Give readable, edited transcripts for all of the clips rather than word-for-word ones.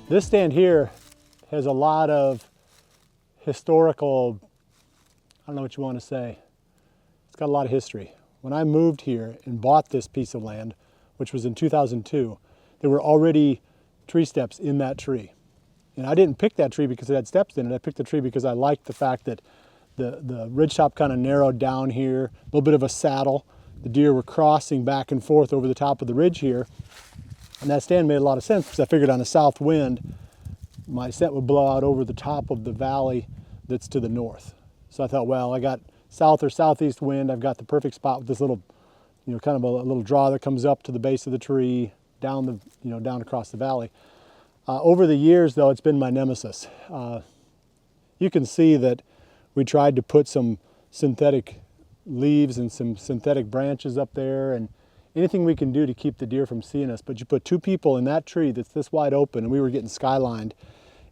This stand here has a lot of historical, I don't know what you want to say. It's got a lot of history. When I moved here and bought this piece of land, which was in 2002, there were already tree steps in that tree. And I didn't pick that tree because it had steps in it. I picked the tree because I liked the fact that the ridgetop kind of narrowed down here, a little bit of a saddle. The deer were crossing back and forth over the top of the ridge here. And that stand made a lot of sense because I figured on a south wind, my scent would blow out over the top of the valley that's to the north. So I thought, well, I got south or southeast wind. I've got the perfect spot with this little, kind of a little draw that comes up to the base of the tree, down down across the valley. Over the years, though, it's been my nemesis. You can see that we tried to put some synthetic leaves and some synthetic branches up there and anything we can do to keep the deer from seeing us. But you put two people in that tree that's this wide open and we were getting skylined.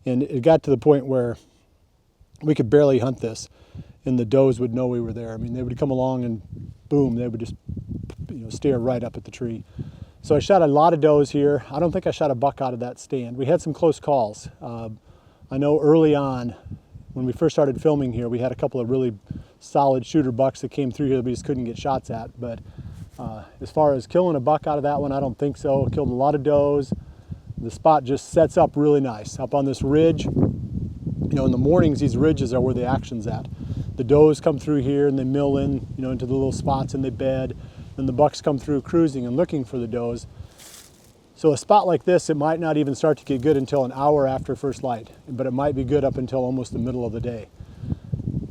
And it got to the point where we could barely hunt this and the does would know we were there. I mean, they would come along and boom, they would just stare right up at the tree. So I shot a lot of does here. I don't think I shot a buck out of that stand. We had some close calls. I know early on, when we first started filming here, we had a couple of really solid shooter bucks that came through here that we just couldn't get shots at. But as far as killing a buck out of that one, I don't think so. Killed a lot of does. The spot just sets up really nice. Up on this ridge, in the mornings, these ridges are where the action's at. The does come through here and they mill in, into the little spots and they bed. And the bucks come through cruising and looking for the does. So a spot like this, it might not even start to get good until an hour after first light, but it might be good up until almost the middle of the day.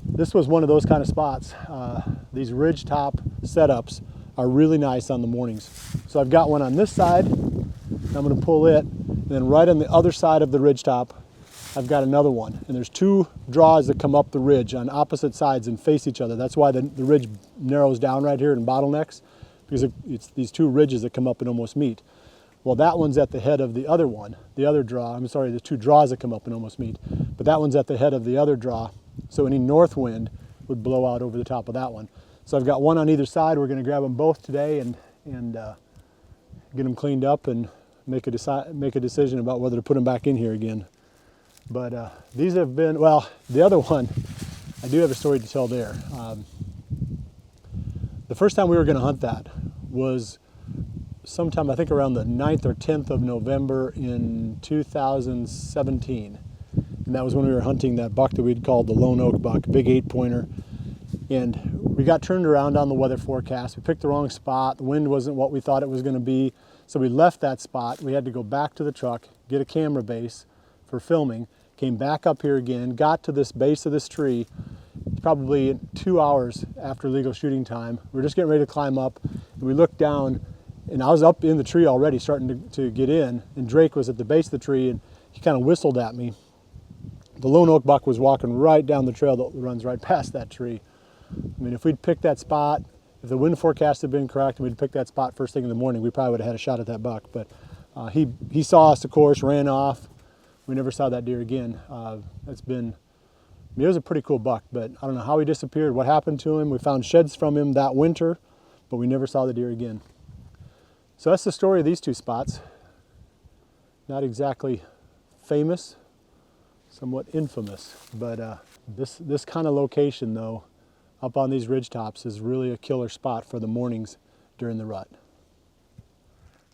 This was one of those kind of spots. These ridge top setups are really nice on the mornings. So I've got one on this side, I'm gonna pull it, and then right on the other side of the ridge top, I've got another one. And there's two draws that come up the ridge on opposite sides and face each other. That's why the ridge narrows down right here and bottlenecks, because it's these two ridges that come up and almost meet. Well, that one's at the head of the other one, the other draw. I'm sorry, the two draws that come up and almost meet. But that one's at the head of the other draw, so any north wind would blow out over the top of that one. So I've got one on either side. We're gonna grab them both today and get them cleaned up and make a decision about whether to put them back in here again. But these have been, well, the other one, I do have a story to tell there. The first time we were gonna hunt that was sometime, I think around the 9th or 10th of November in 2017. And that was when we were hunting that buck that we'd called the Lone Oak buck, big 8-pointer. And we got turned around on the weather forecast. We picked the wrong spot. The wind wasn't what we thought it was gonna be. So we left that spot. We had to go back to the truck, get a camera base for filming, came back up here again, got to this base of this tree, probably 2 hours after legal shooting time. We were just getting ready to climb up, and we looked down, and I was up in the tree already starting to get in, and Drake was at the base of the tree, and he kind of whistled at me. The Lone Oak buck was walking right down the trail that runs right past that tree. I mean, if we'd picked that spot, if the wind forecast had been correct and we'd picked that spot first thing in the morning, we probably would have had a shot at that buck. But he saw us, of course, ran off. We never saw that deer again. It was a pretty cool buck, but I don't know how he disappeared, what happened to him. We found sheds from him that winter, but we never saw the deer again. So that's the story of these two spots. Not exactly famous, somewhat infamous, but this kind of location, though, up on these ridge tops is really a killer spot for the mornings during the rut.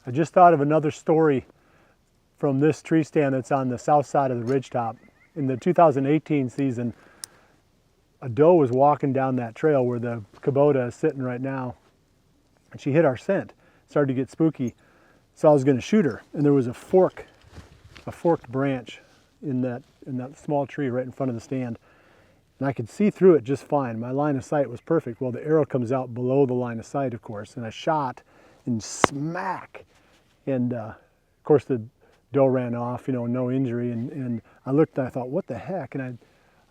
I just thought of another story from this tree stand that's on the south side of the ridge top. In the 2018 season, a doe was walking down that trail where the Kubota is sitting right now, and she hit our scent. Started to get spooky, so I was going to shoot her, and there was a forked branch in that small tree right in front of the stand, and I could see through it just fine. My line of sight was perfect. Well, the arrow comes out below the line of sight, of course, and I shot and smack, and of course the doe ran off, no injury, and I looked and I thought, what the heck? And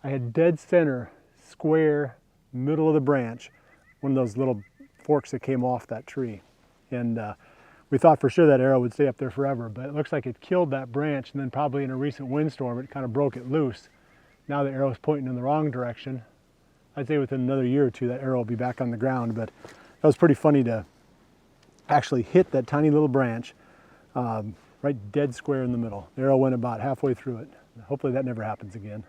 I had dead center, square, middle of the branch, one of those little forks that came off that tree. And we thought for sure that arrow would stay up there forever, but it looks like it killed that branch, and then probably in a recent windstorm, it kind of broke it loose. Now the arrow's pointing in the wrong direction. I'd say within another year or two, that arrow will be back on the ground, but that was pretty funny to actually hit that tiny little branch. right dead square in the middle. The arrow went about halfway through it. Hopefully that never happens again.